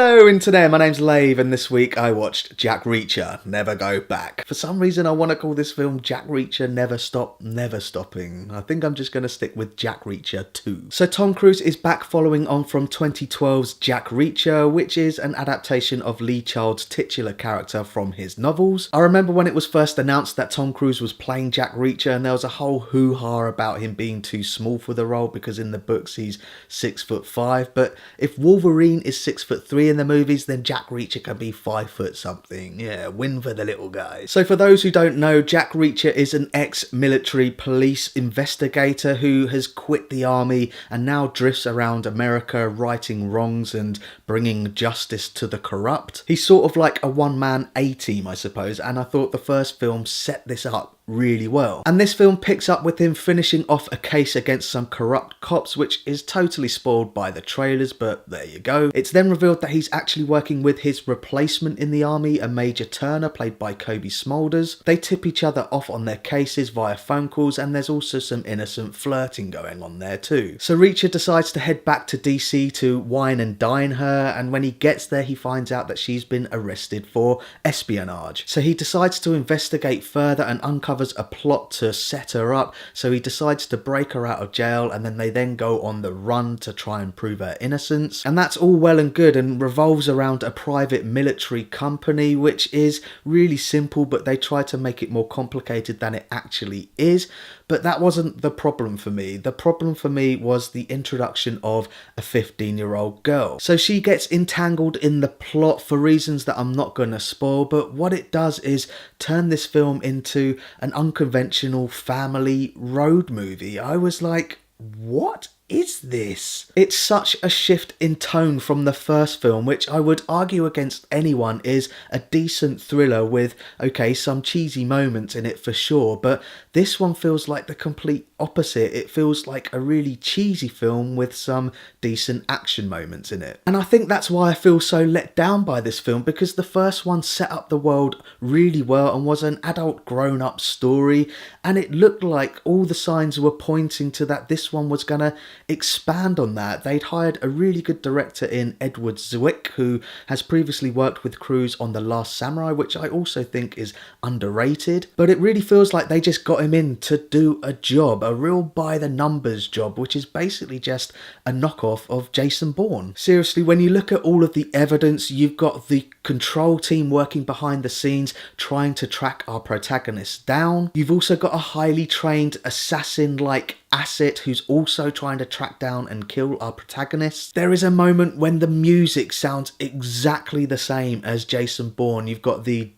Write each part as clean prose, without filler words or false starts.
Hello Internet, my name's Lave and this week I watched Jack Reacher, Never Go Back. For some reason I want to call this film Jack Reacher Never Stop, Never Stopping. I think I'm just going to stick with Jack Reacher 2. So Tom Cruise is back following on from 2012's Jack Reacher, which is an adaptation of Lee Child's titular character from his novels. I remember when it was first announced that Tom Cruise was playing Jack Reacher and there was a whole hoo-ha about him being too small for the role because in the books he's 6'5", but if Wolverine is 6'3" in the movies, then Jack Reacher can be 5 foot something. Yeah, win for the little guy. So for those who don't know, Jack Reacher is an ex-military police investigator who has quit the army and now drifts around America righting wrongs and bringing justice to the corrupt. He's sort of like a one-man A-team, I suppose, and I thought the first film set this up really well. And this film picks up with him finishing off a case against some corrupt cops, which is totally spoiled by the trailers, but there you go. It's then revealed that he's actually working with his replacement in the army, a Major Turner, played by Cobie Smulders. They tip each other off on their cases via phone calls, and there's also some innocent flirting going on there too. So Reacher decides to head back to DC to wine and dine her, and when he gets there he finds out that she's been arrested for espionage. So he decides to investigate further and uncovers a plot to set her up, so he decides to break her out of jail and then they then go on the run to try and prove her innocence. And that's all well and good and revolves around a private military company, which is really simple, but they try to make it more complicated than it actually is. But that wasn't the problem for me. The problem for me was the introduction of a 15-year-old girl. So she gets entangled in the plot for reasons that I'm not going to spoil, but what it does is turn this film into an unconventional family road movie. I was like, what is this? It's such a shift in tone from the first film, which I would argue against anyone is a decent thriller with, okay, some cheesy moments in it for sure, but this one feels like the complete opposite. It feels like a really cheesy film with some decent action moments in it. And I think that's why I feel so let down by this film, because the first one set up the world really well and was an adult grown-up story, and it looked like all the signs were pointing to that this one was gonna expand on that. They'd hired a really good director in Edward Zwick, who has previously worked with Cruise on The Last Samurai, which I also think is underrated, but it really feels like they just got him in to do a job, a real by-the-numbers job, which is basically just a knockoff of Jason Bourne. Seriously, when you look at all of the evidence, you've got the control team working behind the scenes trying to track our protagonists down. You've also got a highly trained assassin-like asset who's also trying to track down and kill our protagonists. There is a moment when the music sounds exactly the same as Jason Bourne. You've got the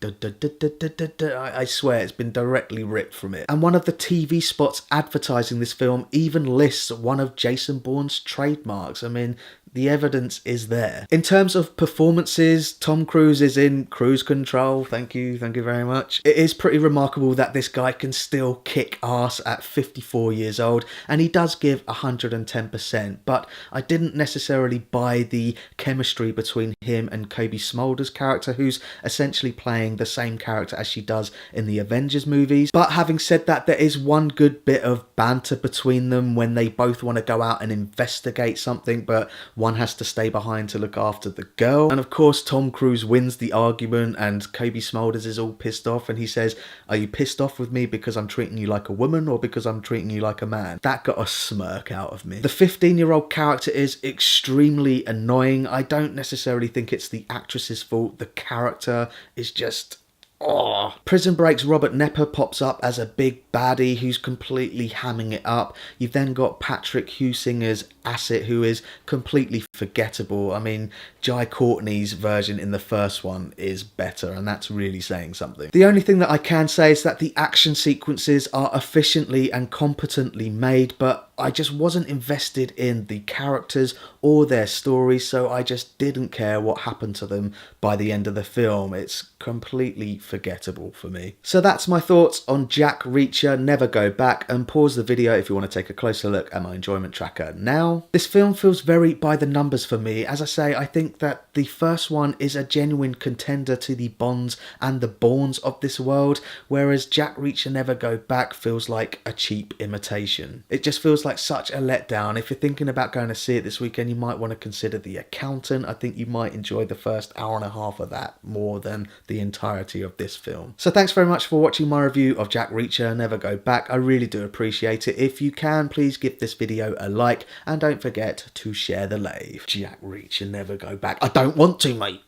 I swear it's been directly ripped from it. And one of the TV spots advertising this film even lists one of Jason Bourne's trademarks. I mean, the evidence is there. In terms of performances, Tom Cruise is in cruise control. Thank you very much. It is pretty remarkable that this guy can still kick ass at 54 years old, and he does give 110%, but I didn't necessarily buy the chemistry between him and Cobie Smulders' character, who's essentially playing the same character as she does in the Avengers movies. But having said that, there is one good bit of banter between them when they both want to go out and investigate something, but one has to stay behind to look after the girl. And of course, Tom Cruise wins the argument and Cobie Smulders is all pissed off and he says, "Are you pissed off with me because I'm treating you like a woman or because I'm treating you like a man?" That got a smirk out of me. The 15-year-old character is extremely annoying. I don't necessarily think it's the actress's fault. The character is just... oh. Prison Break's Robert Knepper pops up as a big baddie who's completely hamming it up. You've then got Patrick Heusinger's asset, who is completely forgettable. I mean, Jai Courtney's version in the first one is better, and that's really saying something. The only thing that I can say is that the action sequences are efficiently and competently made, but I just wasn't invested in the characters or their stories, so I just didn't care what happened to them by the end of the film. It's completely forgettable for me. So that's my thoughts on Jack Reacher, Never Go Back, and pause the video if you want to take a closer look at my enjoyment tracker now. This film feels very by the numbers for me. As I say, I think that The first one is a genuine contender to the Bonds and the Bournes of this world, whereas Jack Reacher Never Go Back feels like a cheap imitation. It just feels like such a letdown. If you're thinking about going to see it this weekend, you might want to consider The Accountant. I think you might enjoy the first hour and a half of that more than the entirety of this film. So thanks very much for watching my review of Jack Reacher Never Go Back. I really do appreciate it. If you can, please give this video a like and don't forget to share the lave. Jack Reacher Never Go Back. I don't want to, mate.